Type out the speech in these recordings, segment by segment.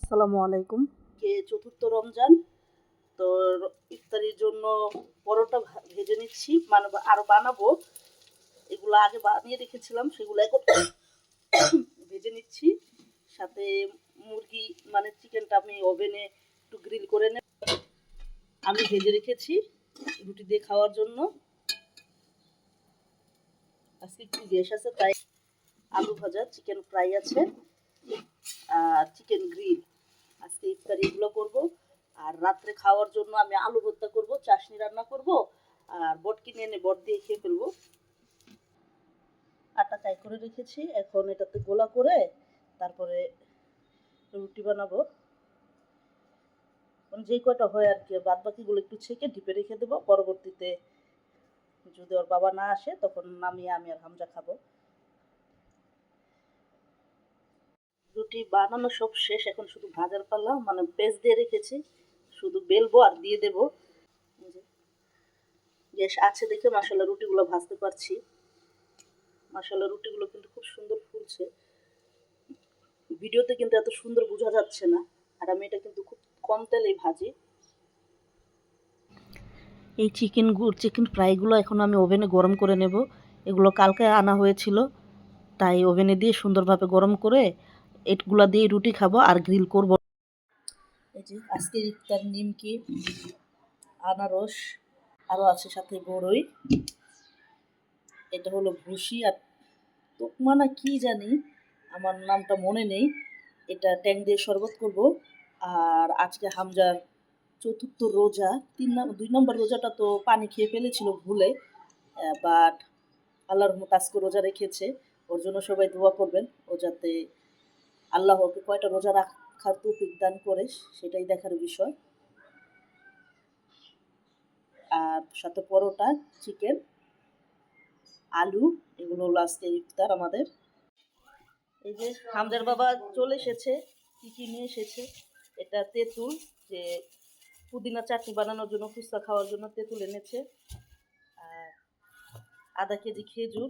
আসসালামু আলাইকুম। চতুর্থ রমজান, তো ইফতারির জন্য পরোটা ভেজে নিচ্ছি, মানে আরো বানাবো। এগুলো আগে বানিয়ে রেখেছিলাম, সেগুলো এখন ভেজে নিচ্ছি। সাথে মুরগি মানে চিকেনটা আমি ওভেনে একটু গ্রিল করে আমি ভেজে রেখেছি রুটি দিয়ে খাওয়ার জন্য। আজকে একটু গ্যাস আছে, তাই আলু ভাজা, চিকেন ফ্রাই আছে আর চিকেন গ্রিল। আজকে ইফতারি এগুলো করবো। আর রাত্রে খাওয়ার জন্য আমি আলু ভর্তা করব, চাশনি রান্না করব, আর বট কিনে এনে বট দিয়ে খেয়ে ফেলবো। আটা চাই করে রেখেছি, এখন এটাতে গোলা করে তারপরে রুটি বানাবো। যে কয়টা হয় আর কি, বাদ বাকিগুলো একটু ছেঁকে ডিপে রেখে দেবো। পরবর্তীতে যদি ওর বাবা না আসে তখন নামিয়ে আমি আর হামজা খাবো। রুটি বানানো সব শেষ, এখন শুধু ভাজার পালা, মানে পেঁয়াজ দিয়ে রেখেছি, শুধু বেলবো আর দিয়ে দেবো। গ্যাস আছে দেখে মাশাআল্লাহ রুটিগুলো ভাজতে পারছি। মাশাআল্লাহ রুটিগুলো কিন্তু খুব সুন্দর ফুলছে। ভিডিওতে কিন্তু এত সুন্দর বোঝা যাচ্ছে না, আর আমি এটা কিন্তু খুব কম তেলেই ভাজি। এই চিকেন ফ্রাইগুলো এখন আমি ওভেনে গরম করে নেব। এগুলো কালকে আনা হয়েছিল, তাই ওভেনে দিয়ে সুন্দরভাবে গরম করে এগুলো দিয়ে রুটি খাবো আর গ্রিল করব। এই যে আজকের ইফতার নিমকি, আনারস, আরও আছে সাথে বড়ই। এটা হলো ভুসি আর তোকমা না কি জানি, আমার নামটা মনে নেই। এটা ট্যাং দিয়ে শরবত করব। আর আজকে হামজার চতুর্থ রোজা, 2 নম্বর রোজাটা তো পানি খেয়ে ফেলেছিল ভুলে, বাট আল্লাহর রহমতে আজকে রোজা রেখেছে। ওর জন্য সবাই দোয়া করবেন, ও যাতে আল্লাহ ওকে কয়টা রোজা রাখার তৌফিক দান করে, সেটাই দেখার বিষয়। আর সাথে পরোটা, চিকেন, আলু, এগুলো হলো আজকে ইফতার আমাদের। এই যে হামজার বাবা চলে এসেছে, কি কি নিয়ে এসেছে। এটা তেঁতুল, যে পুদিনা চাটনি বানানোর জন্য, ফুচকা খাওয়ার জন্য তেঁতুল এনেছে। আর আধা কেজি খেজুর,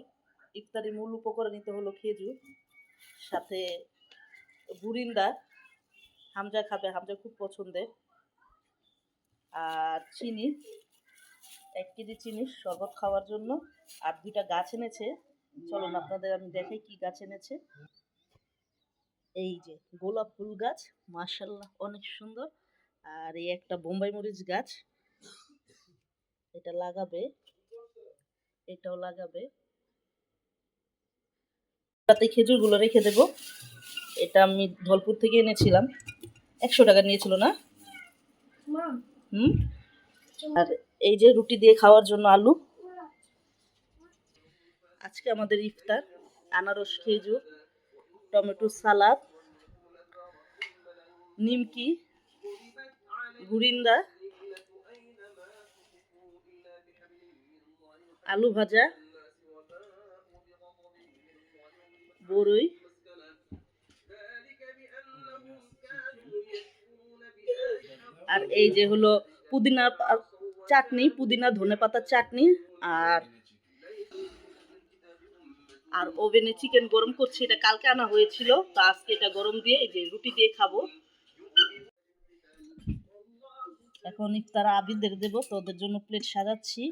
ইফতারি মূল উপকরণ নিতে হলো খেজুর। সাথে বুরিন্দা, হামজা খাবে, হামজা খুব পছন্দের। আর চিনি, 1 কেজি চিনি শরবত খাওয়ার জন্য। আর 2টা গাছ এনেছে, চলুন আপনাদের আমি দেখাই কি গাছ এনেছে। এই যে গোলাপ ফুল গাছ, মাশাআল্লাহ অনেক সুন্দর। আর এই একটা বোম্বাই মরিচ গাছ, এটা লাগাবে, এটাও লাগাবে। তাতে খেজুরগুলো রেখে দেব। এটা আমি ধলপুর থেকে এনেছিলাম, 100 টাকা নিয়েছিল না? আর এই যে রুটি দিয়ে খাওয়ার জন্য আলু। আজকে আমাদের ইফতার আনারস, খেজুর, টমেটো সালাদ, নিমকি, গুরিন্দা, আলু ভাজা, বড়ই, আর এই যে হলো পুদিনা চাটনি, পুদিনা ধনেপাতার চাটনি। আর আর ওভেনে চিকেন গরম করছি, এটা কালকে আনা হয়েছিল, তো আজকে এটা গরম দিয়ে এই যে রুটি দিয়ে খাবো। এখন ইফতার আবিদের দেব, তো ওদের জন্য প্লেট সাজাচ্ছি।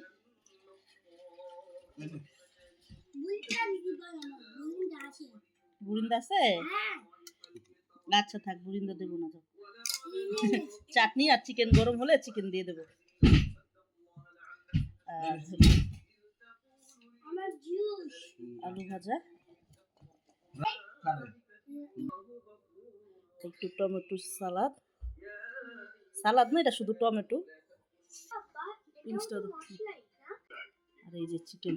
বুরিন্দা আছে? আচ্ছা থাক, বুরিন্দা দেবো না। চাটনি আর চিকেন গরম হলে চিকেন দিয়ে দেবো। আর আলু ভাজা, একটু টমেটো সালাদ, সালাদ না এটা শুধু টমেটো। আর এই যে চিকেন।